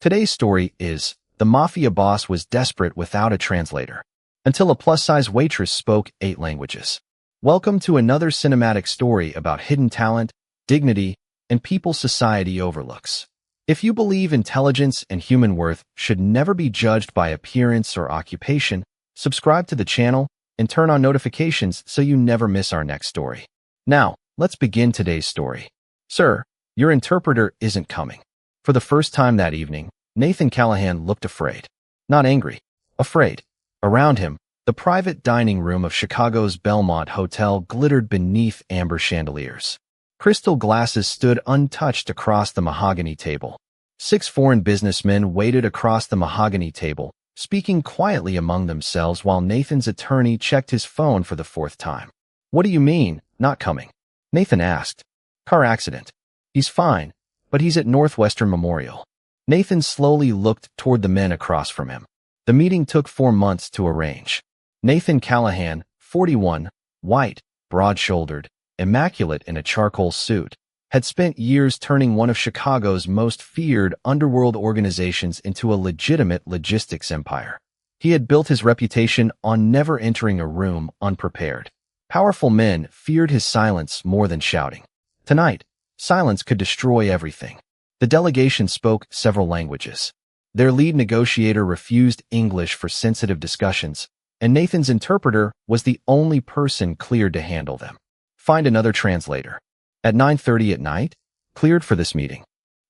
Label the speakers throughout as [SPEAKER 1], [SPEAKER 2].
[SPEAKER 1] Today's story is, the Mafia boss was desperate without a translator, until a plus-size waitress spoke 8 languages. Welcome to another cinematic story about hidden talent, dignity, and people society overlooks. If you believe intelligence and human worth should never be judged by appearance or occupation, subscribe to the channel and turn on notifications so you never miss our next story. Now, let's begin today's story. Sir, your interpreter isn't coming. For the first time that evening, Nathan Callahan looked afraid. Not angry, afraid. Around him, the private dining room of Chicago's Belmont Hotel glittered beneath amber chandeliers. Crystal glasses stood untouched across the mahogany table. 6 foreign businessmen waited across the mahogany table, speaking quietly among themselves while Nathan's attorney checked his phone for the 4th time. "What do you mean, not coming?" Nathan asked. "Car accident. He's fine, but he's at Northwestern Memorial." Nathan slowly looked toward the men across from him. The meeting took 4 months to arrange. Nathan Callahan, 41, white, broad-shouldered, immaculate in a charcoal suit, had spent years turning one of Chicago's most feared underworld organizations into a legitimate logistics empire. He had built his reputation on never entering a room unprepared. Powerful men feared his silence more than shouting. Tonight, silence could destroy everything. The delegation spoke several languages. Their lead negotiator refused English for sensitive discussions, and Nathan's interpreter was the only person cleared to handle them. "Find another translator. At 9:30 at night? Cleared for this meeting."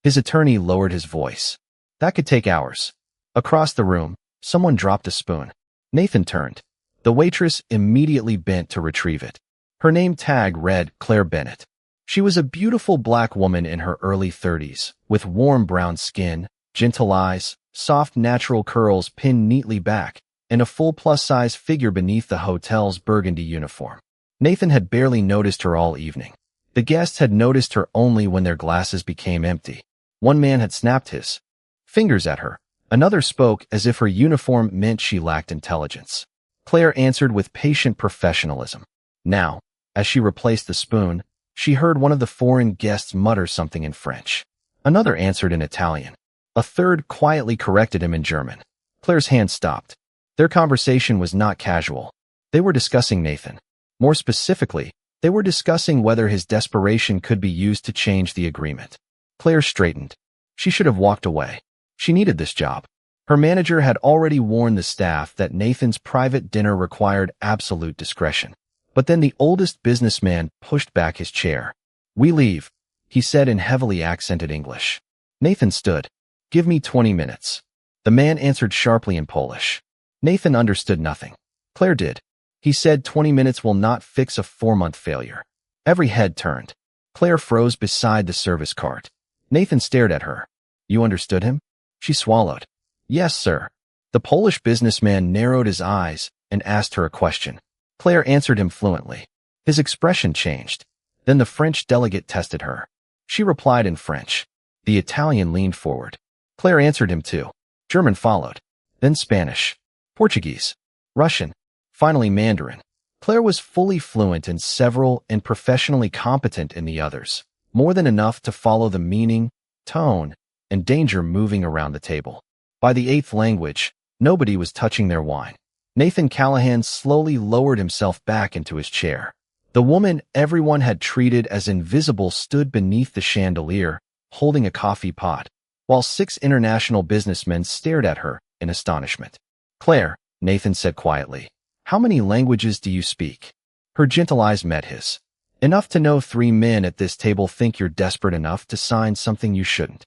[SPEAKER 1] His attorney lowered his voice. "That could take hours." Across the room, someone dropped a spoon. Nathan turned. The waitress immediately bent to retrieve it. Her name tag read Claire Bennett. She was a beautiful black woman in her early 30s, with warm brown skin, gentle eyes, soft natural curls pinned neatly back, and a full plus-size figure beneath the hotel's burgundy uniform. Nathan had barely noticed her all evening. The guests had noticed her only when their glasses became empty. One man had snapped his fingers at her. Another spoke as if her uniform meant she lacked intelligence. Claire answered with patient professionalism. Now, as she replaced the spoon, she heard one of the foreign guests mutter something in French. Another answered in Italian. A third quietly corrected him in German. Claire's hand stopped. Their conversation was not casual. They were discussing Nathan. More specifically, they were discussing whether his desperation could be used to change the agreement. Claire straightened. She should have walked away. She needed this job. Her manager had already warned the staff that Nathan's private dinner required absolute discretion. But then the oldest businessman pushed back his chair. "We leave," he said in heavily accented English. Nathan stood. "Give me 20 minutes. The man answered sharply in Polish. Nathan understood nothing. Claire did. He said 20 minutes will not fix a 4-month failure. Every head turned. Claire froze beside the service cart. Nathan stared at her. "You understood him?" She swallowed. "Yes, sir." The Polish businessman narrowed his eyes and asked her a question. Claire answered him fluently. His expression changed. Then the French delegate tested her. She replied in French. The Italian leaned forward. Claire answered him too. German followed. Then Spanish. Portuguese. Russian. Finally Mandarin. Claire was fully fluent in several and professionally competent in the others, more than enough to follow the meaning, tone, and danger moving around the table. By the 8th language, nobody was touching their wine. Nathan Callahan slowly lowered himself back into his chair. The woman everyone had treated as invisible stood beneath the chandelier, holding a coffee pot, while 6 international businessmen stared at her in astonishment. "Claire," Nathan said quietly, "how many languages do you speak?" Her gentle eyes met his. "Enough to know 3 men at this table think you're desperate enough to sign something you shouldn't."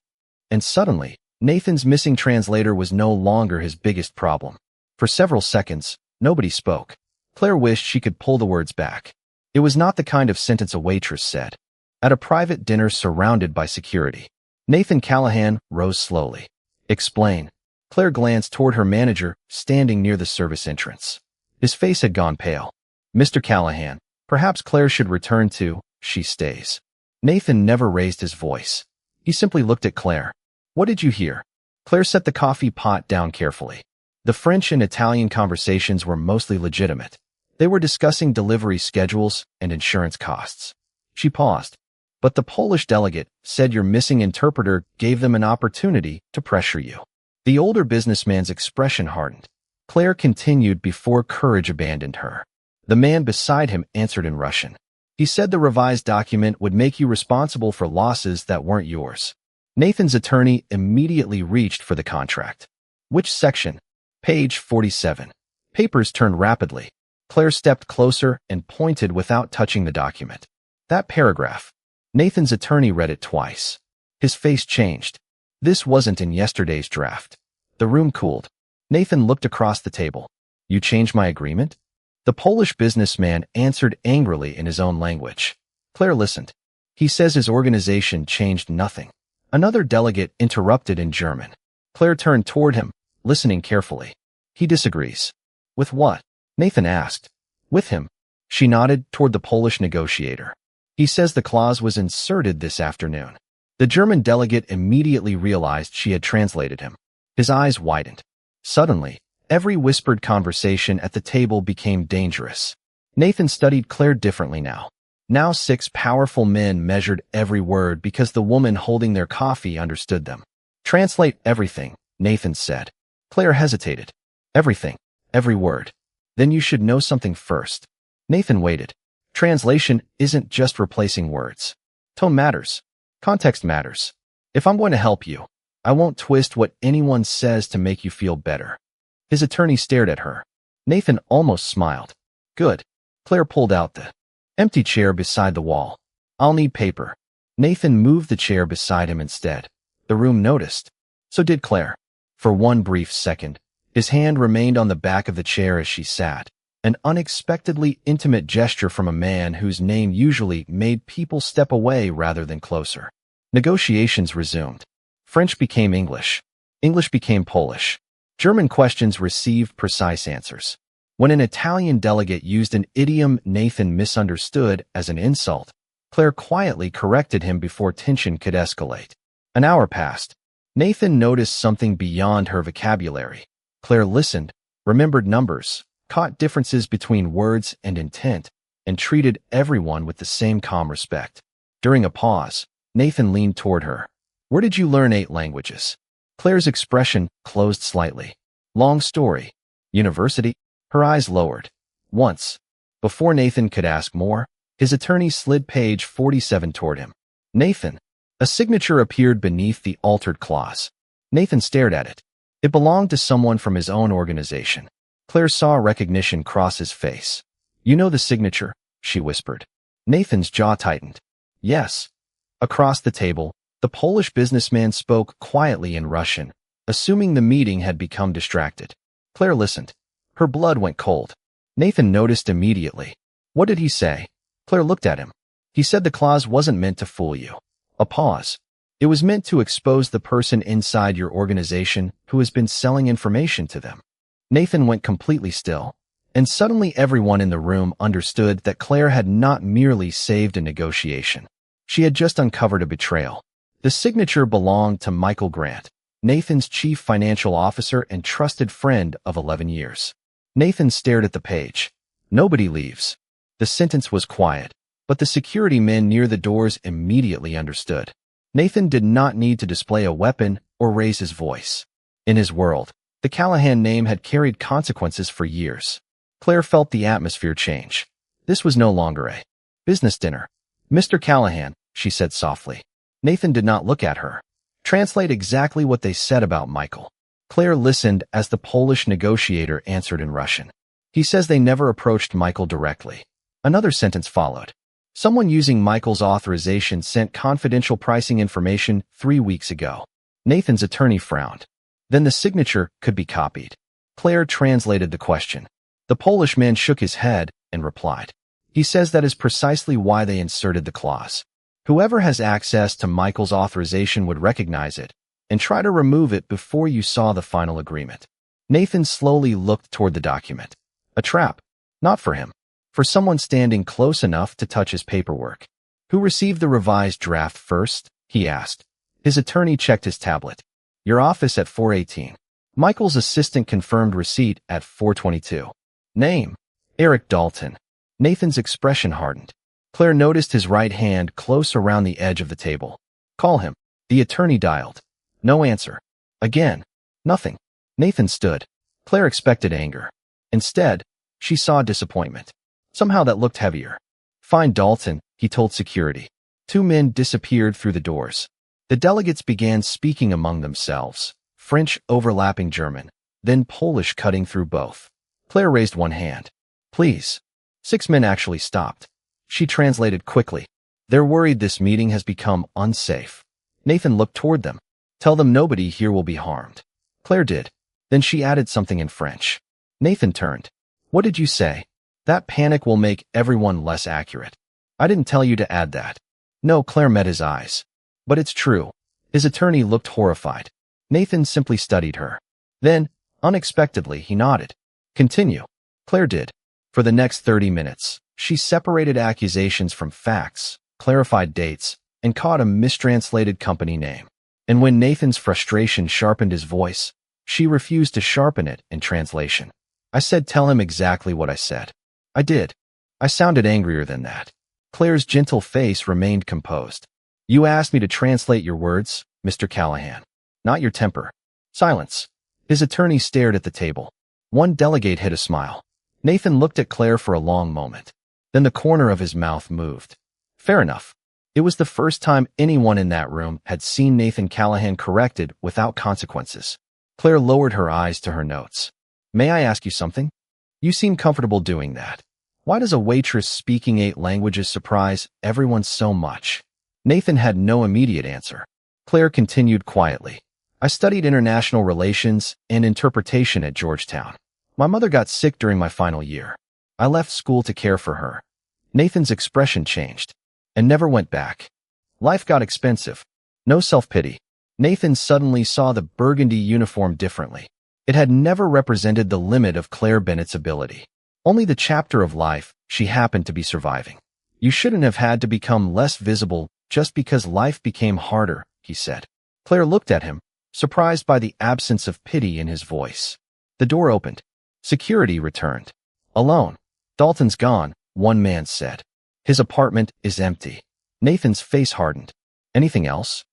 [SPEAKER 1] And suddenly, Nathan's missing translator was no longer his biggest problem. For several seconds, nobody spoke. Claire wished she could pull the words back. It was not the kind of sentence a waitress said. At a private dinner surrounded by security. Nathan Callahan rose slowly. "Explain." Claire glanced toward her manager, standing near the service entrance. His face had gone pale. "Mr. Callahan, perhaps Claire should return to, she stays." Nathan never raised his voice. He simply looked at Claire. "What did you hear?" Claire set the coffee pot down carefully. The French and Italian conversations were mostly legitimate. They were discussing delivery schedules and insurance costs. She paused. But the Polish delegate said your missing interpreter gave them an opportunity to pressure you. The older businessman's expression hardened. Claire continued before courage abandoned her. The man beside him answered in Russian. He said the revised document would make you responsible for losses that weren't yours. Nathan's attorney immediately reached for the contract. Which section? Page 47. Papers turned rapidly. Claire stepped closer and pointed without touching the document. That paragraph. Nathan's attorney read it twice. His face changed. This wasn't in yesterday's draft. The room cooled. Nathan looked across the table. You changed my agreement? The Polish businessman answered angrily in his own language. Claire listened. He says his organization changed nothing. Another delegate interrupted in German. Claire turned toward him, listening carefully. He disagrees. With what? Nathan asked. With him. She nodded toward the Polish negotiator. He says the clause was inserted this afternoon. The German delegate immediately realized she had translated him. His eyes widened. Suddenly, every whispered conversation at the table became dangerous. Nathan studied Claire differently now. Now 6 powerful men measured every word because the woman holding their coffee understood them. Translate everything, Nathan said. Claire hesitated. Everything. Every word. Then you should know something first. Nathan waited. Translation isn't just replacing words. Tone matters. Context matters. If I'm going to help you, I won't twist what anyone says to make you feel better. His attorney stared at her. Nathan almost smiled. Good. Claire pulled out the empty chair beside the wall. I'll need paper. Nathan moved the chair beside him instead. The room noticed. So did Claire. For one brief second, his hand remained on the back of the chair as she sat. An unexpectedly intimate gesture from a man whose name usually made people step away rather than closer. Negotiations resumed. French became English. English became Polish. German questions received precise answers. When an Italian delegate used an idiom Nathan misunderstood as an insult, Claire quietly corrected him before tension could escalate. An hour passed. Nathan noticed something beyond her vocabulary. Claire listened, remembered numbers, caught differences between words and intent, and treated everyone with the same calm respect. During a pause, Nathan leaned toward her. Where did you learn 8 languages? Claire's expression closed slightly. Long story. University? Her eyes lowered. Once. Before Nathan could ask more, his attorney slid page 47 toward him. Nathan. A signature appeared beneath the altered clause. Nathan stared at it. It belonged to someone from his own organization. Claire saw recognition cross his face. You know the signature, she whispered. Nathan's jaw tightened. Yes. Across the table, the Polish businessman spoke quietly in Russian, assuming the meeting had become distracted. Claire listened. Her blood went cold. Nathan noticed immediately. What did he say? Claire looked at him. He said the clause wasn't meant to fool you. A pause. It was meant to expose the person inside your organization who has been selling information to them. Nathan went completely still, and suddenly everyone in the room understood that Claire had not merely saved a negotiation. She had just uncovered a betrayal. The signature belonged to Michael Grant, Nathan's chief financial officer and trusted friend of 11 years. Nathan stared at the page. Nobody leaves. The sentence was quiet, but the security men near the doors immediately understood. Nathan did not need to display a weapon or raise his voice. In his world, the Callahan name had carried consequences for years. Claire felt the atmosphere change. This was no longer a business dinner. Mr. Callahan, she said softly. Nathan did not look at her. Translate exactly what they said about Michael. Claire listened as the Polish negotiator answered in Russian. He says they never approached Michael directly. Another sentence followed. Someone using Michael's authorization sent confidential pricing information 3 weeks ago. Nathan's attorney frowned. Then the signature could be copied. Claire translated the question. The Polish man shook his head and replied. He says that is precisely why they inserted the clause. Whoever has access to Michael's authorization would recognize it and try to remove it before you saw the final agreement. Nathan slowly looked toward the document. A trap. Not for him. For someone standing close enough to touch his paperwork. Who received the revised draft first? He asked. His attorney checked his tablet. Your office at 4:18. Michael's assistant confirmed receipt at 4:22. Name. Eric Dalton. Nathan's expression hardened. Claire noticed his right hand close around the edge of the table. Call him. The attorney dialed. No answer. Again. Nothing. Nathan stood. Claire expected anger. Instead, she saw disappointment. Somehow that looked heavier. Find Dalton, he told security. 2 men disappeared through the doors. The delegates began speaking among themselves, French overlapping German, then Polish cutting through both. Claire raised one hand. Please. 6 men actually stopped. She translated quickly. They're worried this meeting has become unsafe. Nathan looked toward them. Tell them nobody here will be harmed. Claire did. Then she added something in French. Nathan turned. What did you say? That panic will make everyone less accurate. I didn't tell you to add that. No, Claire met his eyes. But it's true. His attorney looked horrified. Nathan simply studied her. Then, unexpectedly, he nodded. Continue. Claire did. For the next 30 minutes, she separated accusations from facts, clarified dates, and caught a mistranslated company name. And when Nathan's frustration sharpened his voice, she refused to sharpen it in translation. I said tell him exactly what I said. I did. I sounded angrier than that. Claire's gentle face remained composed. You asked me to translate your words, Mr. Callahan. Not your temper. Silence. His attorney stared at the table. One delegate hid a smile. Nathan looked at Claire for a long moment. Then the corner of his mouth moved. Fair enough. It was the first time anyone in that room had seen Nathan Callahan corrected without consequences. Claire lowered her eyes to her notes. May I ask you something? You seem comfortable doing that. Why does a waitress speaking 8 languages surprise everyone so much? Nathan had no immediate answer. Claire continued quietly. I studied international relations and interpretation at Georgetown. My mother got sick during my final year. I left school to care for her. Nathan's expression changed and never went back. Life got expensive. No self-pity. Nathan suddenly saw the burgundy uniform differently. It had never represented the limit of Claire Bennett's ability. Only the chapter of life she happened to be surviving. You shouldn't have had to become less visible just because life became harder, he said. Claire looked at him, surprised by the absence of pity in his voice. The door opened. Security returned. Alone. Dalton's gone, one man said. His apartment is empty. Nathan's face hardened. Anything else?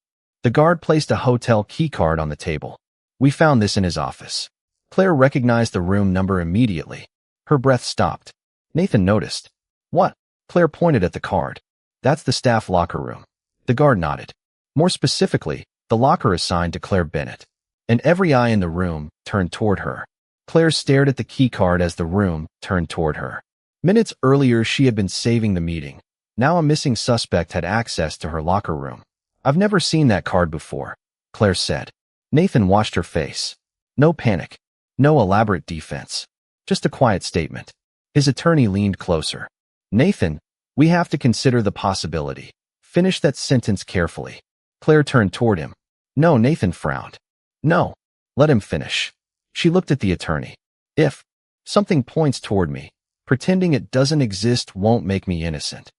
[SPEAKER 1] The guard placed a hotel keycard on the table. We found this in his office. Claire recognized the room number immediately. Her breath stopped. Nathan noticed. What? Claire pointed at the card. That's the staff locker room. The guard nodded. More specifically, the locker assigned to Claire Bennett. And every eye in the room turned toward her. Claire stared at the keycard as the room turned toward her. Minutes earlier, she had been saving the meeting. Now a missing suspect had access to her locker room. I've never seen that card before, Claire said. Nathan watched her face. No panic. No elaborate defense. Just a quiet statement. His attorney leaned closer. Nathan, we have to consider the possibility. Finish that sentence carefully. Claire turned toward him. No, Nathan frowned. No. Let him finish. She looked at the attorney. If something points toward me, pretending it doesn't exist won't make me innocent.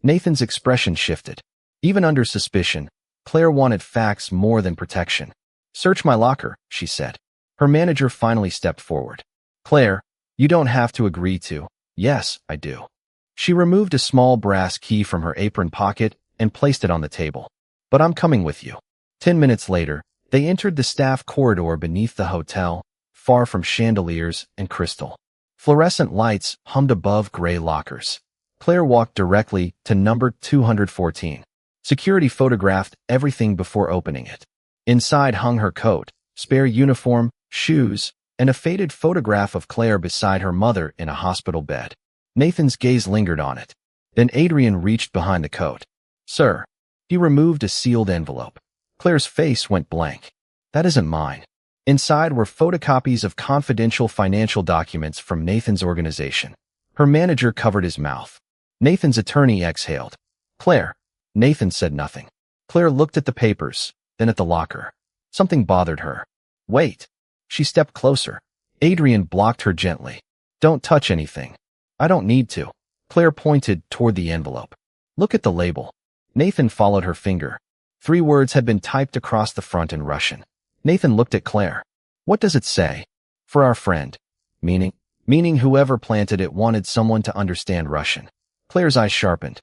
[SPEAKER 1] Nathan's expression shifted. Even under suspicion, Claire wanted facts more than protection. Search my locker, she said. Her manager finally stepped forward. Claire, you don't have to agree to. Yes, I do. She removed a small brass key from her apron pocket and placed it on the table. But I'm coming with you. 10 minutes later, they entered the staff corridor beneath the hotel, far from chandeliers and crystal. Fluorescent lights hummed above gray lockers. Claire walked directly to number 214. Security photographed everything before opening it. Inside hung her coat, spare uniform, shoes, and a faded photograph of Claire beside her mother in a hospital bed. Nathan's gaze lingered on it. Then Adrian reached behind the coat. Sir. He removed a sealed envelope. Claire's face went blank. That isn't mine. Inside were photocopies of confidential financial documents from Nathan's organization. Her manager covered his mouth. Nathan's attorney exhaled. Claire. Nathan said nothing. Claire looked at the papers, then at the locker. Something bothered her. Wait. She stepped closer. Adrian blocked her gently. Don't touch anything. I don't need to. Claire pointed toward the envelope. Look at the label. Nathan followed her finger. 3 words had been typed across the front in Russian. Nathan looked at Claire. What does it say? For our friend. Meaning whoever planted it wanted someone to understand Russian. Claire's eyes sharpened.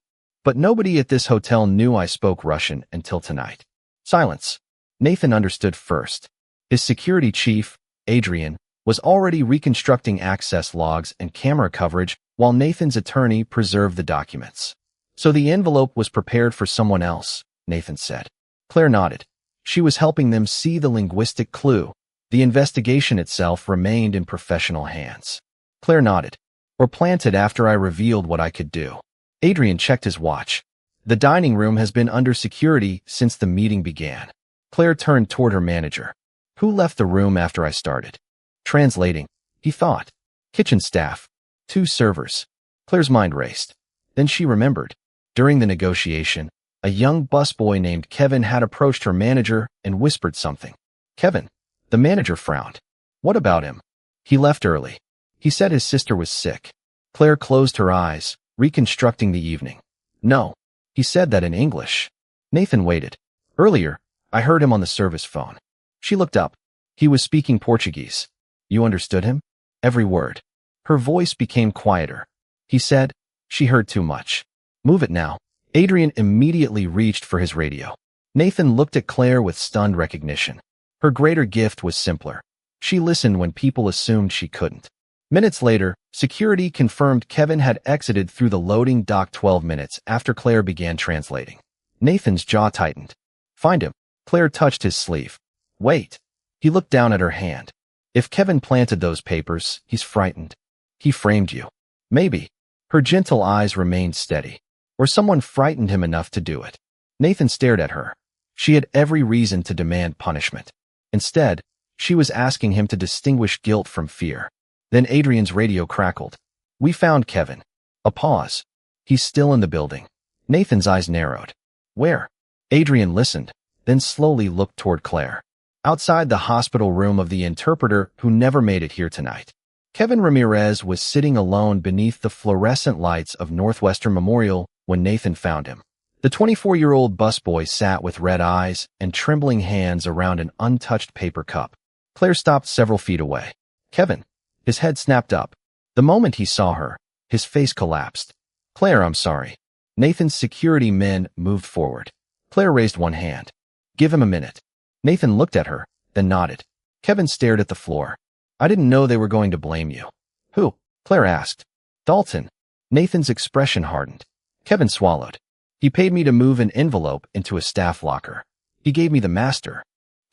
[SPEAKER 1] But nobody at this hotel knew I spoke Russian until tonight. Silence. Nathan understood first. His security chief, Adrian, was already reconstructing access logs and camera coverage while Nathan's attorney preserved the documents. So the envelope was prepared for someone else, Nathan said. Claire nodded. She was helping them see the linguistic clue. The investigation itself remained in professional hands. Claire nodded. Or planted after I revealed what I could do. Adrian checked his watch. The dining room has been under security since the meeting began. Claire turned toward her manager. Who left the room after I started? Translating, he thought. Kitchen staff. 2 servers. Claire's mind raced. Then she remembered. During the negotiation, a young busboy named Kevin had approached her manager and whispered something. Kevin. The manager frowned. What about him? He left early. He said his sister was sick. Claire closed her eyes, reconstructing the evening. No. He said that in English. Nathan waited. Earlier, I heard him on the service phone. She looked up. He was speaking Portuguese. You understood him? Every word. Her voice became quieter. He said, she heard too much. Move it now. Adrian immediately reached for his radio. Nathan looked at Claire with stunned recognition. Her greater gift was simpler. She listened when people assumed she couldn't. Minutes later, security confirmed Kevin had exited through the loading dock 12 minutes after Claire began translating. Nathan's jaw tightened. Find him. Claire touched his sleeve. Wait. He looked down at her hand. If Kevin planted those papers, he's frightened. He framed you. Maybe. Her gentle eyes remained steady. Or someone frightened him enough to do it. Nathan stared at her. She had every reason to demand punishment. Instead, she was asking him to distinguish guilt from fear. Then Adrian's radio crackled. We found Kevin. A pause. He's still in the building. Nathan's eyes narrowed. Where? Adrian listened, then slowly looked toward Claire. Outside the hospital room of the interpreter who never made it here tonight. Kevin Ramirez was sitting alone beneath the fluorescent lights of Northwestern Memorial when Nathan found him. The 24-year-old busboy sat with red eyes and trembling hands around an untouched paper cup. Claire stopped several feet away. Kevin. His head snapped up. The moment he saw her, his face collapsed. Claire, I'm sorry. Nathan's security men moved forward. Claire raised one hand. Give him a minute. Nathan looked at her, then nodded. Kevin stared at the floor. I didn't know they were going to blame you. Who? Claire asked. Dalton. Nathan's expression hardened. Kevin swallowed. He paid me to move an envelope into a staff locker. He gave me the master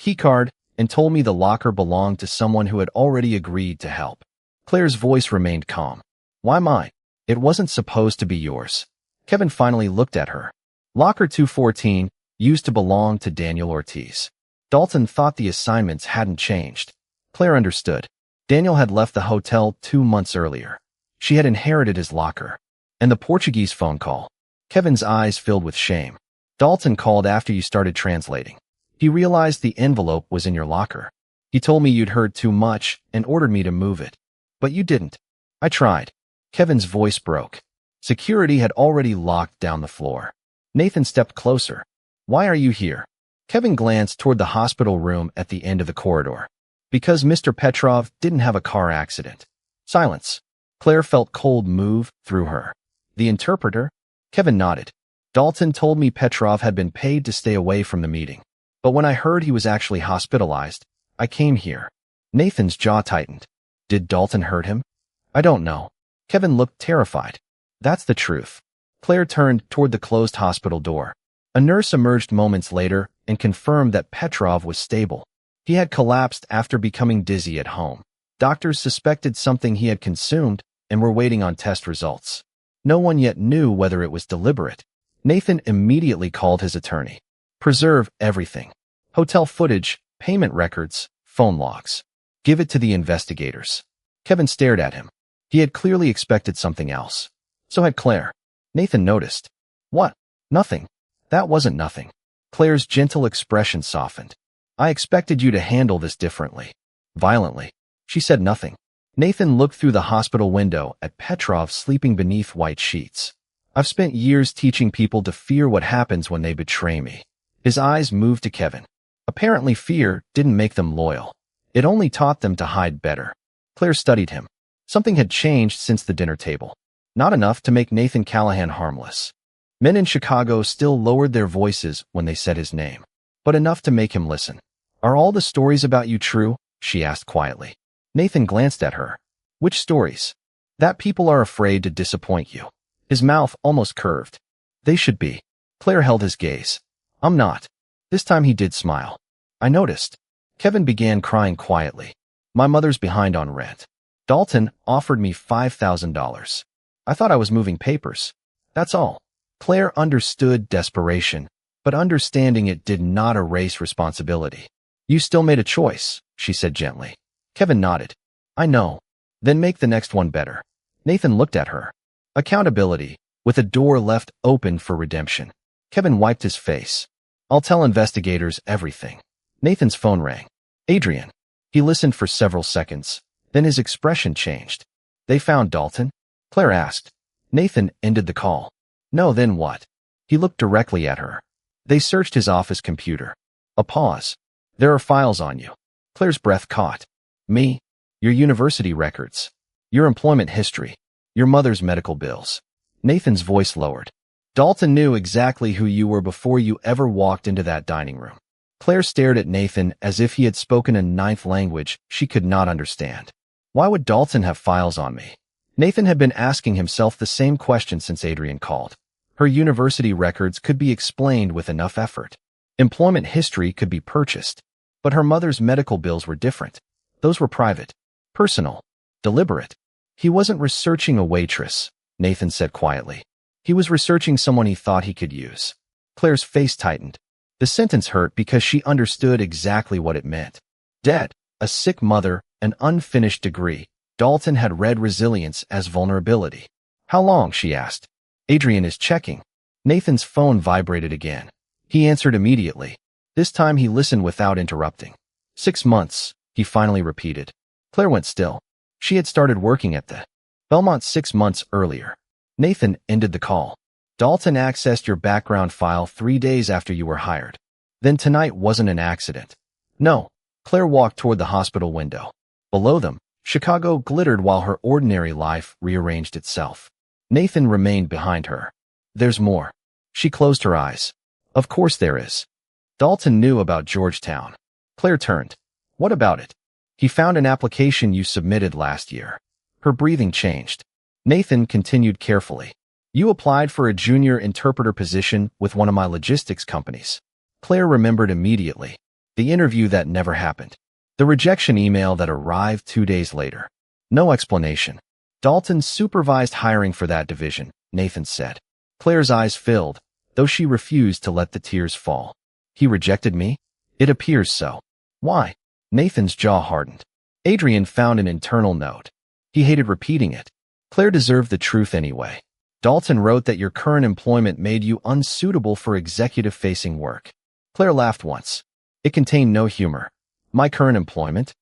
[SPEAKER 1] keycard and told me the locker belonged to someone who had already agreed to help. Claire's voice remained calm. Why mine? It wasn't supposed to be yours. Kevin finally looked at her. Locker 214 used to belong to Daniel Ortiz. Dalton thought the assignments hadn't changed. Claire understood. Daniel had left the hotel 2 months earlier. She had inherited his locker. And the Portuguese phone call. Kevin's eyes filled with shame. Dalton called after you started translating. He realized the envelope was in your locker. He told me you'd heard too much and ordered me to move it. But you didn't. I tried. Kevin's voice broke. Security had already locked down the floor. Nathan stepped closer. Why are you here? Kevin glanced toward the hospital room at the end of the corridor. Because Mr. Petrov didn't have a car accident. Silence. Claire felt cold move through her. The interpreter? Kevin nodded. Dalton told me Petrov had been paid to stay away from the meeting. But when I heard he was actually hospitalized, I came here. Nathan's jaw tightened. Did Dalton hurt him? I don't know. Kevin looked terrified. That's the truth. Claire turned toward the closed hospital door. A nurse emerged moments later and confirmed that Petrov was stable. He had collapsed after becoming dizzy at home. Doctors suspected something he had consumed and were waiting on test results. No one yet knew whether it was deliberate. Nathan immediately called his attorney. Preserve everything. Hotel footage, payment records, phone logs. Give it to the investigators. Kevin stared at him. He had clearly expected something else. So had Claire. Nathan noticed. What? Nothing. That wasn't nothing. Claire's gentle expression softened. I expected you to handle this differently. Violently. She said nothing. Nathan looked through the hospital window at Petrov sleeping beneath white sheets. I've spent years teaching people to fear what happens when they betray me. His eyes moved to Kevin. Apparently fear didn't make them loyal. It only taught them to hide better. Claire studied him. Something had changed since the dinner table. Not enough to make Nathan Callahan harmless. Men in Chicago still lowered their voices when they said his name, but enough to make him listen. Are all the stories about you true? She asked quietly. Nathan glanced at her. Which stories? That people are afraid to disappoint you. His mouth almost curved. They should be. Claire held his gaze. I'm not. This time he did smile. I noticed. Kevin began crying quietly. My mother's behind on rent. Dalton offered me $5,000. I thought I was moving papers. That's all. Claire understood desperation, but understanding it did not erase responsibility. You still made a choice, she said gently. Kevin nodded. I know. Then make the next one better. Nathan looked at her. Accountability, with a door left open for redemption. Kevin wiped his face. I'll tell investigators everything. Nathan's phone rang. Adrian. He listened for several seconds. Then his expression changed. They found Dalton? Claire asked. Nathan ended the call. No, then what? He looked directly at her. They searched his office computer. A pause. There are files on you. Claire's breath caught. Me? Your university records. Your employment history. Your mother's medical bills. Nathan's voice lowered. Dalton knew exactly who you were before you ever walked into that dining room. Claire stared at Nathan as if he had spoken a ninth language she could not understand. Why would Dalton have files on me? Nathan had been asking himself the same question since Adrian called. Her university records could be explained with enough effort. Employment history could be purchased. But her mother's medical bills were different. Those were private, personal, deliberate. He wasn't researching a waitress, Nathan said quietly. He was researching someone he thought he could use. Claire's face tightened. The sentence hurt because she understood exactly what it meant. Debt, a sick mother, an unfinished degree. Dalton had read resilience as vulnerability. How long? She asked. Adrian is checking. Nathan's phone vibrated again. He answered immediately. This time he listened without interrupting. 6 months, he finally repeated. Claire went still. She had started working at the Belmont 6 months earlier. Nathan ended the call. Dalton accessed your background file 3 days after you were hired. Then tonight wasn't an accident. No. Claire walked toward the hospital window. Below them, Chicago glittered while her ordinary life rearranged itself. Nathan remained behind her. There's more. She closed her eyes. Of course there is. Dalton knew about Georgetown. Claire turned. What about it? He found an application you submitted last year. Her breathing changed. Nathan continued carefully. You applied for a junior interpreter position with one of my logistics companies. Claire remembered immediately. The interview that never happened. The rejection email that arrived 2 days later. No explanation. Dalton supervised hiring for that division, Nathan said. Claire's eyes filled, though she refused to let the tears fall. He rejected me? It appears so. Why? Nathan's jaw hardened. Adrian found an internal note. He hated repeating it. Claire deserved the truth anyway. Dalton wrote that your current employment made you unsuitable for executive-facing work. Claire laughed once. It contained no humor. My current employment?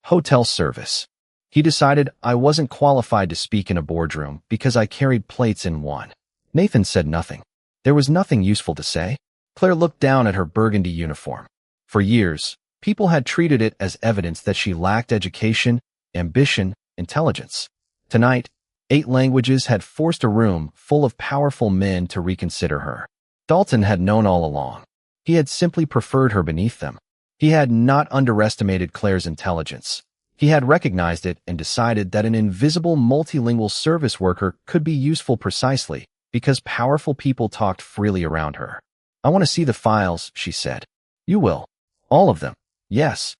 [SPEAKER 1] Hotel service. He decided I wasn't qualified to speak in a boardroom because I carried plates in one. Nathan said nothing. There was nothing useful to say. Claire looked down at her burgundy uniform. For years, people had treated it as evidence that she lacked education, ambition, intelligence. Tonight, 8 languages had forced a room full of powerful men to reconsider her. Dalton had known all along. He had simply preferred her beneath them. He had not underestimated Claire's intelligence. He had recognized it and decided that an invisible multilingual service worker could be useful precisely because powerful people talked freely around her. I want to see the files, she said. You will. All of them. Yes.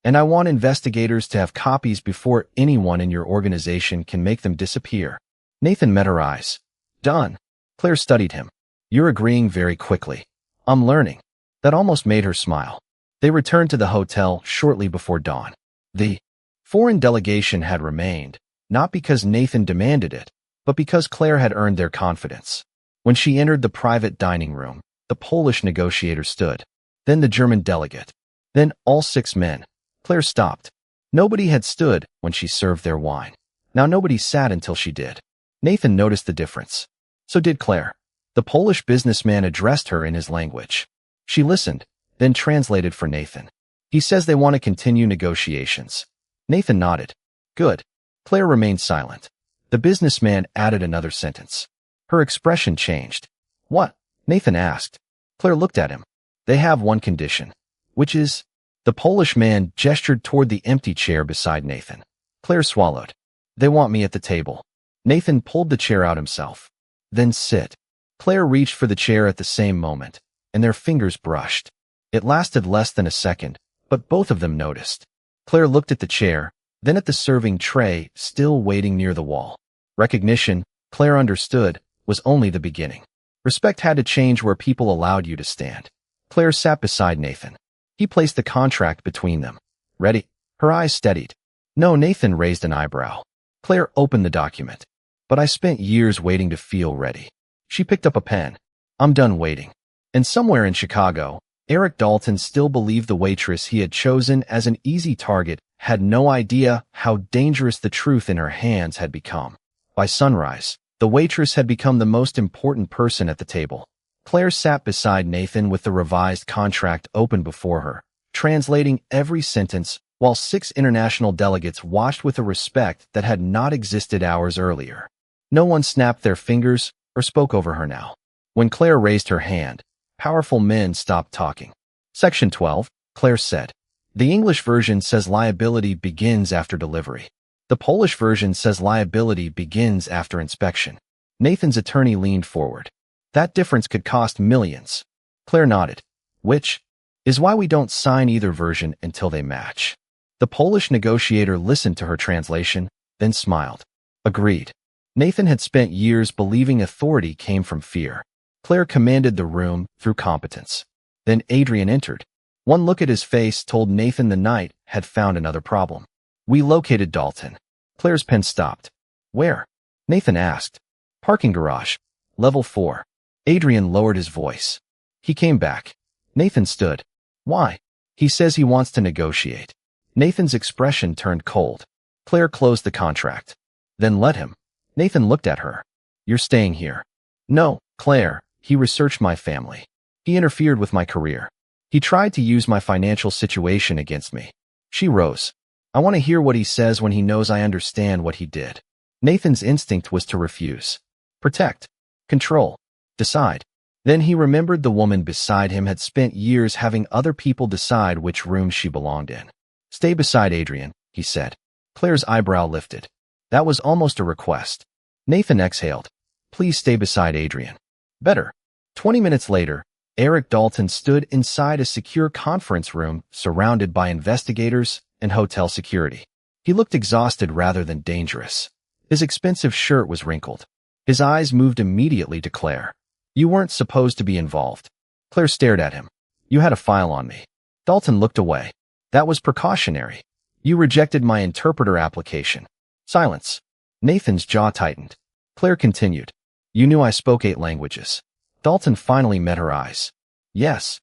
[SPEAKER 1] And I want investigators to have copies before anyone in your organization can make them disappear. Nathan met her eyes. Done. Claire studied him. You're agreeing very quickly. I'm learning. That almost made her smile. They returned to the hotel shortly before dawn. The foreign delegation had remained, not because Nathan demanded it, but because Claire had earned their confidence. When she entered the private dining room, the Polish negotiator stood. Then the German delegate. Then all 6 men. Claire stopped. Nobody had stood when she served their wine. Now nobody sat until she did. Nathan noticed the difference. So did Claire. The Polish businessman addressed her in his language. She listened, then translated for Nathan. He says they want to continue negotiations. Nathan nodded. Good. Claire remained silent. The businessman added another sentence. Her expression changed. What? Nathan asked. Claire looked at him. They have one condition. Which is? The Polish man gestured toward the empty chair beside Nathan. Claire swallowed. They want me at the table. Nathan pulled the chair out himself. Then sit. Claire reached for the chair at the same moment, and their fingers brushed. It lasted less than a second, but both of them noticed. Claire looked at the chair, then at the serving tray still waiting near the wall. Recognition, Claire understood, was only the beginning. Respect had to change where people allowed you to stand. Claire sat beside Nathan. He placed the contract between them. Ready? Her eyes steadied. No, Nathan raised an eyebrow. Claire opened the document. But I spent years waiting to feel ready. She picked up a pen. I'm done waiting. And somewhere in Chicago, Eric Dalton still believed the waitress he had chosen as an easy target had no idea how dangerous the truth in her hands had become. By sunrise, the waitress had become the most important person at the table. Claire sat beside Nathan with the revised contract open before her, translating every sentence, while 6 international delegates watched with a respect that had not existed hours earlier. No one snapped their fingers or spoke over her now. When Claire raised her hand, powerful men stopped talking. Section 12, Claire said. The English version says liability begins after delivery. The Polish version says liability begins after inspection. Nathan's attorney leaned forward. That difference could cost millions. Claire nodded. Which is why we don't sign either version until they match. The Polish negotiator listened to her translation, then smiled. Agreed. Nathan had spent years believing authority came from fear. Claire commanded the room through competence. Then Adrian entered. One look at his face told Nathan the night had found another problem. We located Dalton. Claire's pen stopped. Where? Nathan asked. Parking garage. Level 4. Adrian lowered his voice. He came back. Nathan stood. Why? He says he wants to negotiate. Nathan's expression turned cold. Claire closed the contract. Then let him. Nathan looked at her. You're staying here. No, Claire, he researched my family. He interfered with my career. He tried to use my financial situation against me. She rose. I want to hear what he says when he knows I understand what he did. Nathan's instinct was to refuse. Protect. Control. Decide. Then he remembered the woman beside him had spent years having other people decide which room she belonged in. Stay beside Adrian, he said. Claire's eyebrow lifted. That was almost a request. Nathan exhaled. Please stay beside Adrian. Better. 20 minutes later, Eric Dalton stood inside a secure conference room surrounded by investigators and hotel security. He looked exhausted rather than dangerous. His expensive shirt was wrinkled. His eyes moved immediately to Claire. You weren't supposed to be involved. Claire stared at him. You had a file on me. Dalton looked away. That was precautionary. You rejected my interpreter application. Silence. Nathan's jaw tightened. Claire continued. You knew I spoke 8 languages. Dalton finally met her eyes. Yes.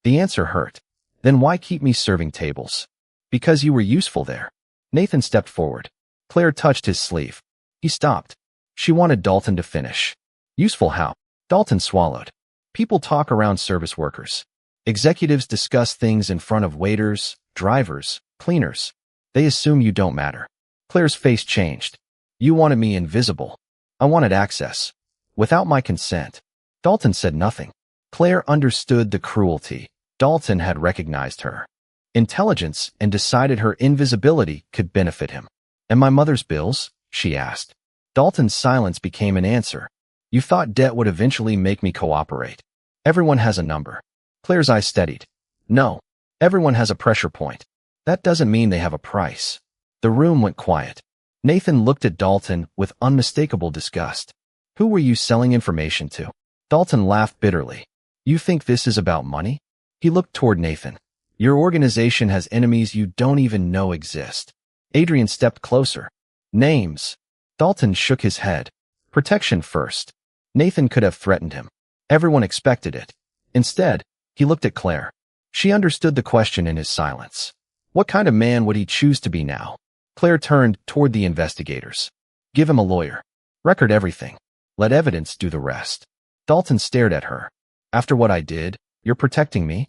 [SPEAKER 1] The answer hurt. Then why keep me serving tables? Because you were useful there. Nathan stepped forward. Claire touched his sleeve. He stopped. She wanted Dalton to finish. Useful how? Dalton swallowed. People talk around service workers. Executives discuss things in front of waiters, drivers, cleaners. They assume you don't matter. Claire's face changed. You wanted me invisible. I wanted access. Without my consent. Dalton said nothing. Claire understood the cruelty. Dalton had recognized her intelligence and decided her invisibility could benefit him. And my mother's bills? She asked. Dalton's silence became an answer. You thought debt would eventually make me cooperate. Everyone has a number. Claire's eyes steadied. No. Everyone has a pressure point. That doesn't mean they have a price. The room went quiet. Nathan looked at Dalton with unmistakable disgust. Who were you selling information to? Dalton laughed bitterly. You think this is about money? He looked toward Nathan. Your organization has enemies you don't even know exist. Adrian stepped closer. Names. Dalton shook his head. Protection first. Nathan could have threatened him. Everyone expected it. Instead, he looked at Claire. She understood the question in his silence. What kind of man would he choose to be now? Claire turned toward the investigators. Give him a lawyer. Record everything. Let evidence do the rest. Dalton stared at her. After what I did, you're protecting me?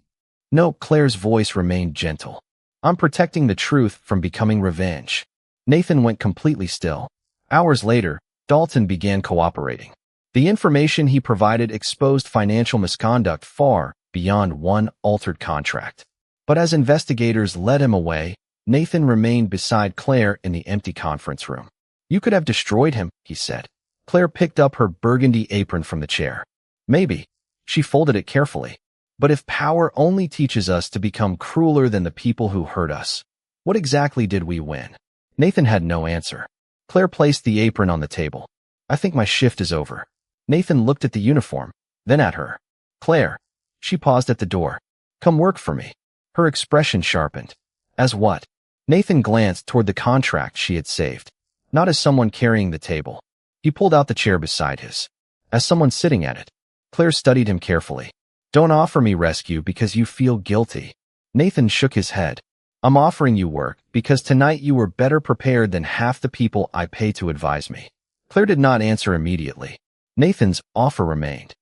[SPEAKER 1] No, Claire's voice remained gentle. I'm protecting the truth from becoming revenge. Nathan went completely still. Hours later, Dalton began cooperating. The information he provided exposed financial misconduct far beyond one altered contract. But as investigators led him away, Nathan remained beside Claire in the empty conference room. "You could have destroyed him," he said. Claire picked up her burgundy apron from the chair. "Maybe." She folded it carefully. "But if power only teaches us to become crueler than the people who hurt us, what exactly did we win?" Nathan had no answer. Claire placed the apron on the table. "I think my shift is over." Nathan looked at the uniform, then at her. "Claire." She paused at the door. "Come work for me." Her expression sharpened. "As what?" Nathan glanced toward the contract she had saved. Not as someone carrying the table. He pulled out the chair beside his. As someone sitting at it. Claire studied him carefully. "Don't offer me rescue because you feel guilty." Nathan shook his head. "I'm offering you work because tonight you were better prepared than half the people I pay to advise me." Claire did not answer immediately. Nathan's offer remained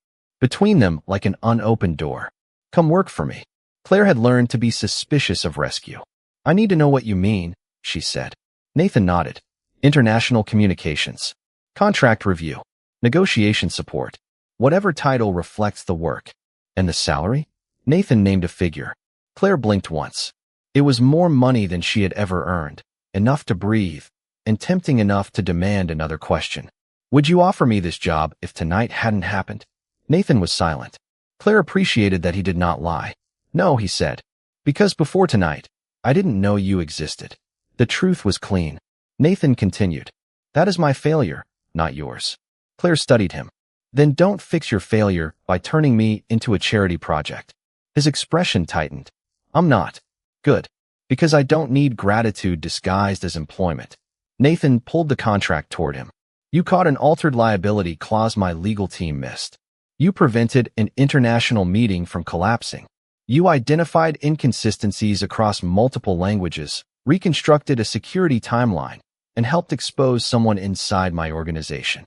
[SPEAKER 1] between them like an unopened door. "Come work for me." Claire had learned to be suspicious of rescue. "I need to know what you mean," she said. Nathan nodded. "International communications. Contract review. Negotiation support. Whatever title reflects the work." "And the salary?" Nathan named a figure. Claire blinked once. It was more money than she had ever earned, enough to breathe, and tempting enough to demand another question. "Would you offer me this job if tonight hadn't happened?" Nathan was silent. Claire appreciated that he did not lie. "No," he said. "Because before tonight, I didn't know you existed." The truth was clean. Nathan continued. "That is my failure, not yours." Claire studied him. "Then don't fix your failure by turning me into a charity project." His expression tightened. "I'm not. Good. Because I don't need gratitude disguised as employment." Nathan pulled the contract toward him. "You caught an altered liability clause my legal team missed. You prevented an international meeting from collapsing. You identified inconsistencies across multiple languages, reconstructed a security timeline, and helped expose someone inside my organization."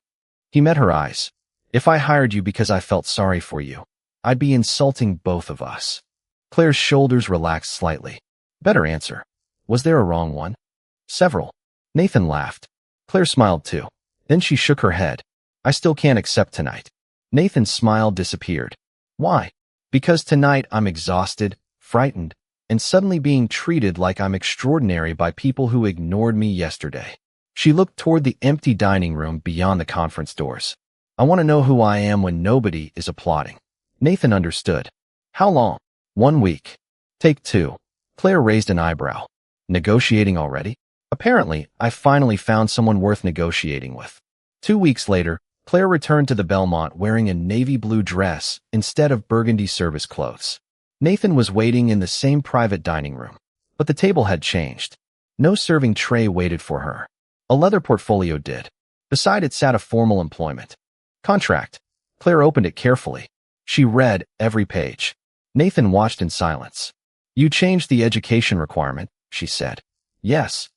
[SPEAKER 1] He met her eyes. "If I hired you because I felt sorry for you, I'd be insulting both of us." Claire's shoulders relaxed slightly. "Better answer. Was there a wrong one?" "Several." Nathan laughed. Claire smiled too. Then she shook her head. "I still can't accept tonight." Nathan's smile disappeared. "Why?" "Because tonight I'm exhausted, frightened, and suddenly being treated like I'm extraordinary by people who ignored me yesterday." She looked toward the empty dining room beyond the conference doors. "I want to know who I am when nobody is applauding." Nathan understood. "How long?" "1 week." "Take 2. Claire raised an eyebrow. "Negotiating already?" "Apparently, I finally found someone worth negotiating with." 2 weeks later, Claire returned to the Belmont wearing a navy blue dress instead of burgundy service clothes. Nathan was waiting in the same private dining room, but the table had changed. No serving tray waited for her. A leather portfolio did. Beside it sat a formal employment contract. Claire opened it carefully. She read every page. Nathan watched in silence. "You changed the education requirement," she said. "Yes."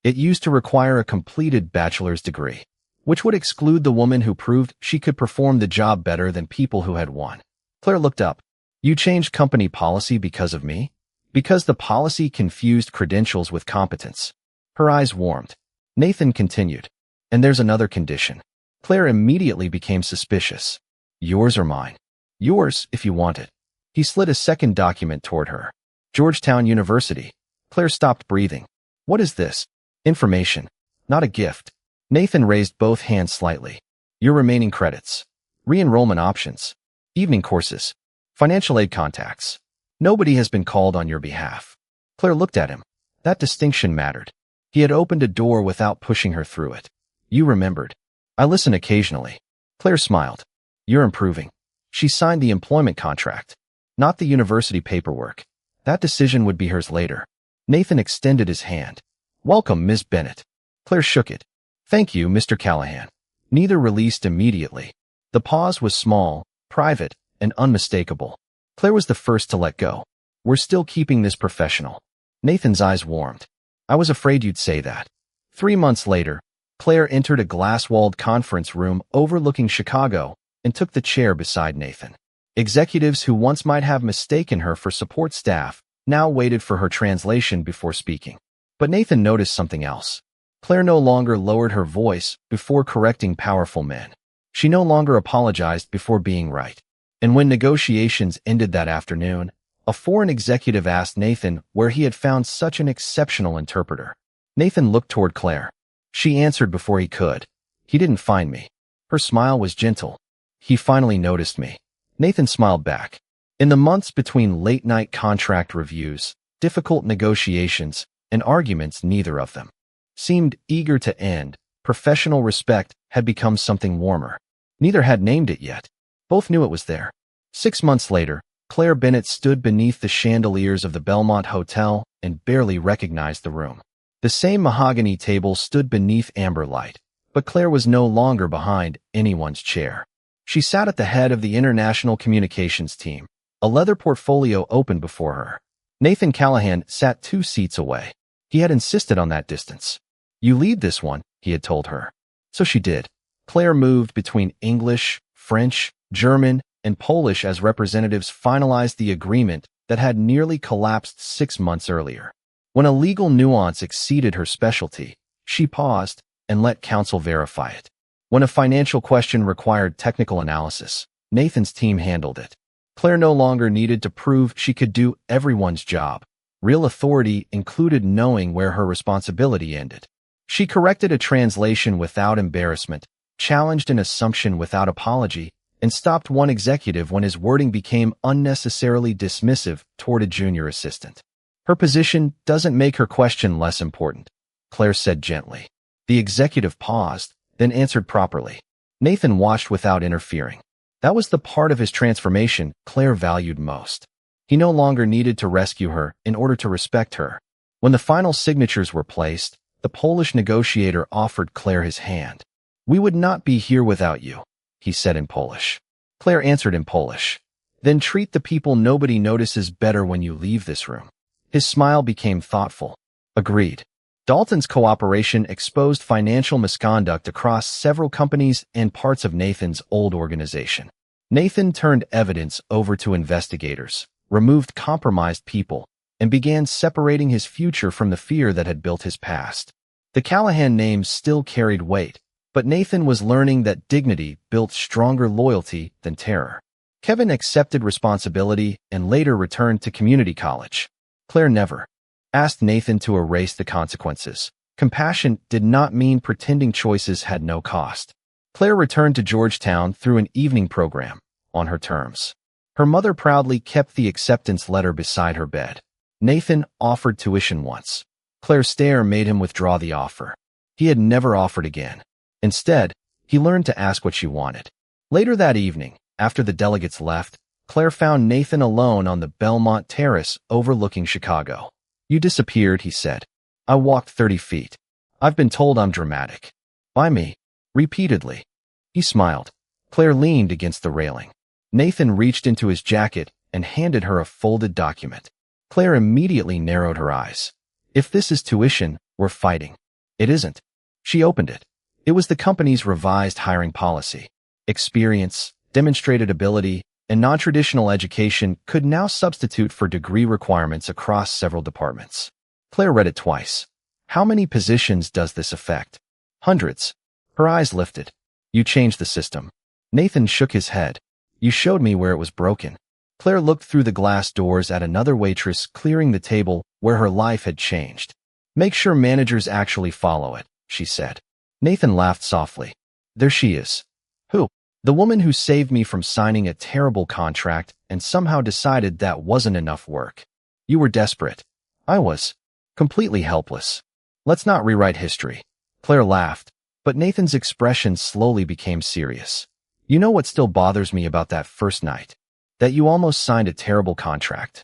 [SPEAKER 1] "It used to require a completed bachelor's degree, which would exclude the woman who proved she could perform the job better than people who had won." Claire looked up. "You changed company policy because of me?" "Because the policy confused credentials with competence." Her eyes warmed. Nathan continued. "And there's another condition." Claire immediately became suspicious. "Yours or mine?" "Yours, if you want it." He slid a second document toward her. "Georgetown University." Claire stopped breathing. "What is this?" "Information. Not a gift." Nathan raised both hands slightly. "Your remaining credits. Re-enrollment options. Evening courses. Financial aid contacts. Nobody has been called on your behalf." Claire looked at him. That distinction mattered. He had opened a door without pushing her through it. "You remembered." "I listen occasionally." Claire smiled. "You're improving." She signed the employment contract, not the university paperwork. That decision would be hers later. Nathan extended his hand. "Welcome, Miss Bennett." Claire shook it. "Thank you, Mr. Callahan." Neither released immediately. The pause was small, private, and unmistakable. Claire was the first to let go. "We're still keeping this professional." Nathan's eyes warmed. "I was afraid you'd say that." 3 months later, Claire entered a glass-walled conference room overlooking Chicago and took the chair beside Nathan. Executives who once might have mistaken her for support staff now waited for her translation before speaking. But Nathan noticed something else. Claire no longer lowered her voice before correcting powerful men. She no longer apologized before being right. And when negotiations ended that afternoon, a foreign executive asked Nathan where he had found such an exceptional interpreter. Nathan looked toward Claire. She answered before he could. He didn't find me. Her smile was gentle. He finally noticed me. Nathan smiled back. In the months between late-night contract reviews, difficult negotiations, and arguments, neither of them seemed eager to end. Professional respect had become something warmer. Neither had named it yet. Both knew it was there. 6 months later, Claire Bennett stood beneath the chandeliers of the Belmont Hotel and barely recognized the room. The same mahogany table stood beneath amber light, but Claire was no longer behind anyone's chair. She sat at the head of the international communications team, a leather portfolio open before her. Nathan Callahan sat 2 seats away. He had insisted on that distance. "You lead this one," he had told her. So she did. Claire moved between English, French, German, and Polish as representatives finalized the agreement that had nearly collapsed 6 months earlier. When a legal nuance exceeded her specialty, she paused and let counsel verify it. When a financial question required technical analysis, Nathan's team handled it. Claire no longer needed to prove she could do everyone's job. Real authority included knowing where her responsibility ended. She corrected a translation without embarrassment, challenged an assumption without apology, and stopped one executive when his wording became unnecessarily dismissive toward a junior assistant. "Her position doesn't make her question less important," Claire said gently. The executive paused, then answered properly. Nathan watched without interfering. That was the part of his transformation Claire valued most. He no longer needed to rescue her in order to respect her. When the final signatures were placed, the Polish negotiator offered Claire his hand. "We would not be here without you," he said in Polish. Claire answered in Polish. "Then treat the people nobody notices better when you leave this room." His smile became thoughtful. "Agreed." Dalton's cooperation exposed financial misconduct across several companies and parts of Nathan's old organization. Nathan turned evidence over to investigators, removed compromised people, and began separating his future from the fear that had built his past. The Callahan name still carried weight, but Nathan was learning that dignity built stronger loyalty than terror. Kevin accepted responsibility and later returned to community college. Claire never asked Nathan to erase the consequences. Compassion did not mean pretending choices had no cost. Claire returned to Georgetown through an evening program, on her terms. Her mother proudly kept the acceptance letter beside her bed. Nathan offered tuition once. Claire's stare made him withdraw the offer. He had never offered again. Instead, he learned to ask what she wanted. Later that evening, after the delegates left, Claire found Nathan alone on the Belmont Terrace overlooking Chicago. "You disappeared," he said. "I walked 30 feet. I've been told I'm dramatic." "By me?" "Repeatedly." He smiled. Claire leaned against the railing. Nathan reached into his jacket and handed her a folded document. Claire immediately narrowed her eyes. "If this is tuition, we're fighting." "It isn't." She opened it. It was the company's revised hiring policy. Experience, demonstrated ability, and non-traditional education could now substitute for degree requirements across several departments. Claire read it twice. "How many positions does this affect?" "Hundreds." Her eyes lifted. "You changed the system." Nathan shook his head. "You showed me where it was broken." Claire looked through the glass doors at another waitress clearing the table where her life had changed. "Make sure managers actually follow it," she said. Nathan laughed softly. "There she is." "Who?" "The woman who saved me from signing a terrible contract and somehow decided that wasn't enough work." "You were desperate." "I was. Completely helpless." "Let's not rewrite history." Claire laughed, but Nathan's expression slowly became serious. "You know what still bothers me about that first night? That you almost signed a terrible contract."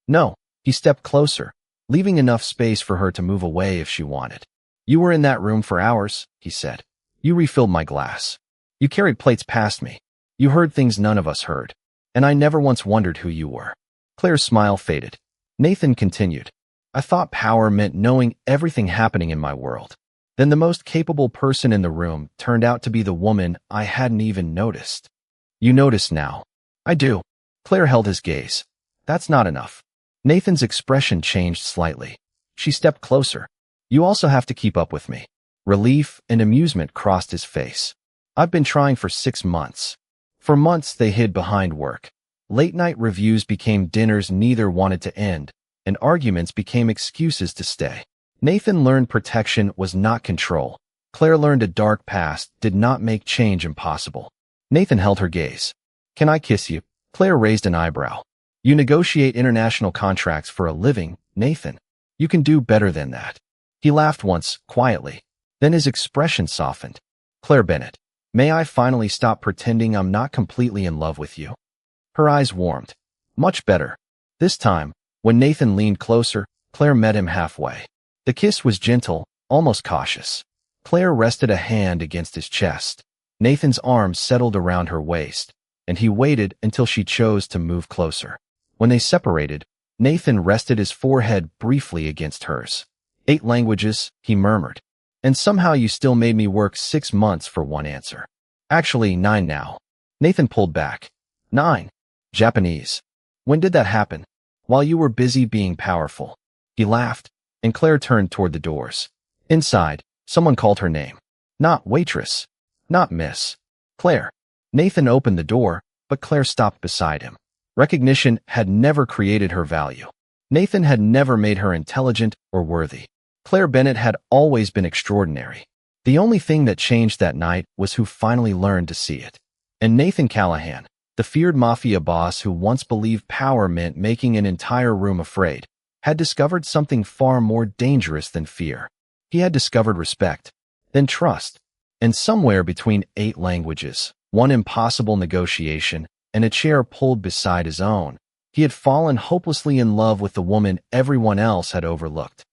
[SPEAKER 1] "No." He stepped closer, leaving enough space for her to move away if she wanted. "You were in that room for hours," he said. "You refilled my glass. You carried plates past me. You heard things none of us heard. And I never once wondered who you were." Claire's smile faded. Nathan continued. "I thought power meant knowing everything happening in my world. Then the most capable person in the room turned out to be the woman I hadn't even noticed." "You notice now." "I do." Claire held his gaze. "That's not enough." Nathan's expression changed slightly. She stepped closer. "You also have to keep up with me." Relief and amusement crossed his face. I've been trying for 6 months. For months, they hid behind work. Late-night reviews became dinners neither wanted to end, and arguments became excuses to stay. Nathan learned protection was not control. Claire learned a dark past did not make change impossible. Nathan held her gaze. Can I kiss you? Claire raised an eyebrow. You negotiate international contracts for a living, Nathan. You can do better than that. He laughed once, quietly. Then his expression softened. Claire Bennett, may I finally stop pretending I'm not completely in love with you? Her eyes warmed. Much better. This time, when Nathan leaned closer, Claire met him halfway. The kiss was gentle, almost cautious. Claire rested a hand against his chest. Nathan's arms settled around her waist, and he waited until she chose to move closer. When they separated, Nathan rested his forehead briefly against hers. 8 languages, he murmured. And somehow you still made me work 6 months for one answer. Actually, 9 now. Nathan pulled back. 9. Japanese. When did that happen? While you were busy being powerful. He laughed, and Claire turned toward the doors. Inside, someone called her name. Not Waitress. Not Miss. Claire. Nathan opened the door, but Claire stopped beside him. Recognition had never created her value. Nathan had never made her intelligent or worthy. Claire Bennett had always been extraordinary. The only thing that changed that night was who finally learned to see it. And Nathan Callahan, the feared Mafia boss who once believed power meant making an entire room afraid, had discovered something far more dangerous than fear. He had discovered respect, then trust, and somewhere between 8 languages, one impossible negotiation, and a chair pulled beside his own, he had fallen hopelessly in love with the woman everyone else had overlooked.